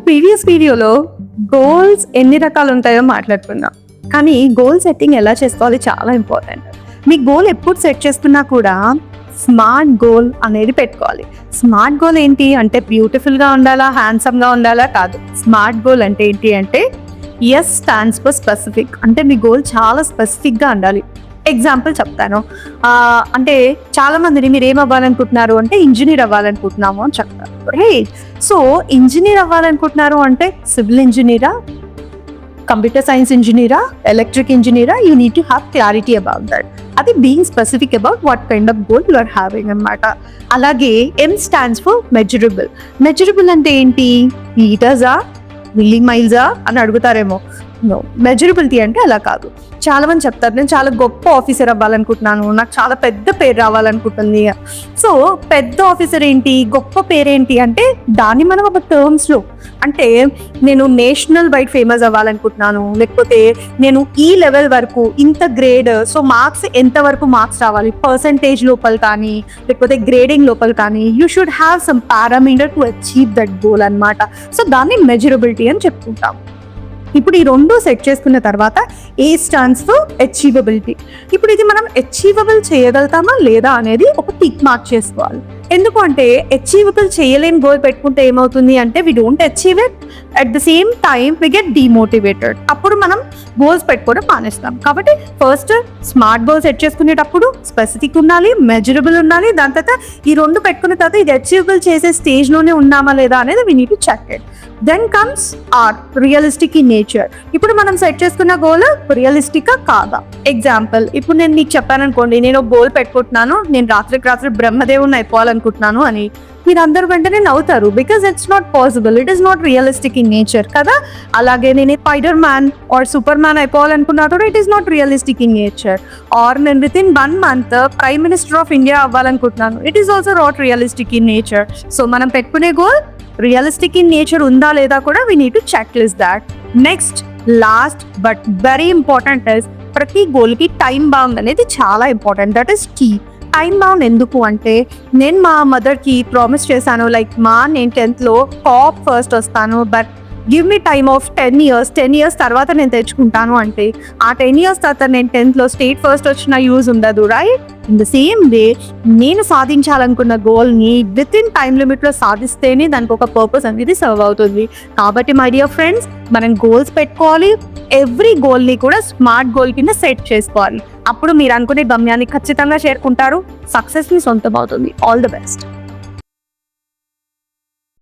Previous వీడియోలో goals ఎన్ని రకాలు ఉంటాయో మాట్లాడుకున్నాం. కానీ గోల్ సెట్టింగ్ ఎలా చేసుకోవాలి చాలా ఇంపార్టెంట్. మీ గోల్ ఎప్పుడు సెట్ చేసుకున్నా కూడా స్మార్ట్ గోల్ అనేది పెట్టుకోవాలి. స్మార్ట్ గోల్ ఏంటి అంటే బ్యూటిఫుల్గా ఉండాలా, హ్యాండ్సమ్గా ఉండాలా కాదు. స్మార్ట్ గోల్ అంటే ఏంటి అంటే ఎస్ స్టాండ్స్ ఫర్ స్పెసిఫిక్. అంటే మీ గోల్ చాలా స్పెసిఫిక్గా ఉండాలి. ఎగ్జాంపుల్ చెప్తాను. అంటే చాలా మందిని మీరు ఏం అవ్వాలనుకుంటున్నారు అంటే ఇంజనీర్ అవ్వాలనుకుంటున్నాము అని చెప్తారు. రైట్. సో ఇంజనీర్ అవ్వాలనుకుంటున్నారు అంటే సివిల్ ఇంజనీరా, కంప్యూటర్ సైన్స్ ఇంజనీరా, ఎలక్ట్రిక్ ఇంజనీరా, you need to have clarity about that. అది being specific about what kind of goal you are having అన్నమాట. అలాగే M stands for measurable. Measurable అంటే ఏంటి? మీటర్సా, మిల్లీ మైల్సా అని అడుగుతారేమో. నో, మెజరబిలిటీ అంటే అలా కాదు. చాలా మంది చెప్తారు నేను చాలా గొప్ప ఆఫీసర్ అవ్వాలనుకుంటున్నాను, నాకు చాలా పెద్ద పేరు రావాలనుకుంటుంది. సో పెద్ద ఆఫీసర్ ఏంటి, గొప్ప పేరేంటి అంటే దాన్ని మనం ఒక టర్మ్స్లో అంటే నేను నేషనల్ వైడ్ ఫేమస్ అవ్వాలనుకుంటున్నాను, లేకపోతే నేను ఈ లెవెల్ వరకు ఇంత గ్రేడ్, సో మార్క్స్ ఎంత వరకు మార్క్స్ రావాలి పర్సంటేజ్ లోపల కానీ లేకపోతే గ్రేడింగ్ లోపల కానీ you should have some parameter to achieve that goal అన్నమాట. సో దాన్ని మెజరబిలిటీ అని చెప్పుకుంటాం. ఇప్పుడు ఈ రెండు సెట్ చేసుకున్న తర్వాత ఏ స్టాండ్స్ ఫర్ అచీవబిలిటీ. ఇప్పుడు ఇది మనం అచీవబుల్ చేయగలుగుతామా లేదా అనేది ఒక టిక్ మార్క్ చేసుకోవాలి. ఎందుకు అంటే అచీవబుల్ చేయలేని గోల్ పెట్టుకుంటే ఏమవుతుంది అంటే we don't achieve it, at the same time we get demotivated. అప్పుడు మనం గోల్స్ పెట్టుకోవడం మానేస్తాం. కాబట్టి ఫస్ట్ స్మార్ట్ గోల్ సెట్ చేసుకునేటప్పుడు స్పెసిఫిక్ ఉండాలి, మెజరబుల్ ఉండాలి. దాని తర్వాత ఈ రెండు పెట్టుకున్న తర్వాత ఇది అచీవబుల్ చేసే స్టేజ్లోనే ఉన్నామా లేదా అనేది we need to check it. Then comes R realistic in nature. ఇప్పుడు మనం సెట్ చేసుకున్న గోల్ రియలిస్టికా కాదా? ఎగ్జాంపుల్, ఇప్పుడు నేను మీకు చెప్పాను అనుకోండి, నేను గోల్ పెట్టుకుంటున్నాను, నేను రాత్రికి రాత్రి బ్రహ్మదేవుని అయిపోవాలనుకుంటున్నాను అని. మీరు అందరూ వెంటనే నవ్వుతారు, because it's not possible, it is not realistic in nature కదా. అలాగే నేను spider man or super man అయిపోవాలనుకున్నా కూడా it is not realistic in nature. Or నేను within 1 month prime minister of India అవ్వాలనుకుంటున్నాను, it is also not realistic in nature. So మనం పెట్టుకునే goal realistic in nature ఉందా లేదా కూడా we need to check list that. Next last but very important is ప్రతి గోల్కి time bound అనేది చాలా important. That is key. Time bound ఎందుకు అంటే నేను మా మదర్కి ప్రామిస్ చేశాను, లైక్ నేను 10th టాప్ ఫస్ట్ వస్తాను, but give me time of 10 years. 10 years తర్వాత నేను తెచ్చుకుంటాను అంటే ఆ 10 years తర్వాత నేను 10th స్టేట్ ఫస్ట్ వచ్చిన యూజ్ ఉండదు. Right. In the same way నేను సాధించాలనుకున్న గోల్ని విత్ ఇన్ టైం లిమిట్లో సాధిస్తేనే దానికి ఒక పర్పస్ అనేది సర్వ్ అవుతుంది. కాబట్టి మై డియర్ ఫ్రెండ్స్, మనం గోల్స్ పెట్టుకోవాలి. ఎవ్రీ గోల్ని కూడా స్మార్ట్ గోల్ కింద సెట్ చేసుకోవాలి. అప్పుడు మీరు అనుకునే గమ్యాన్ని ఖచ్చితంగా చేరుకుంటారు, సక్సెస్ని సొంతం అవుతుంది. All the best.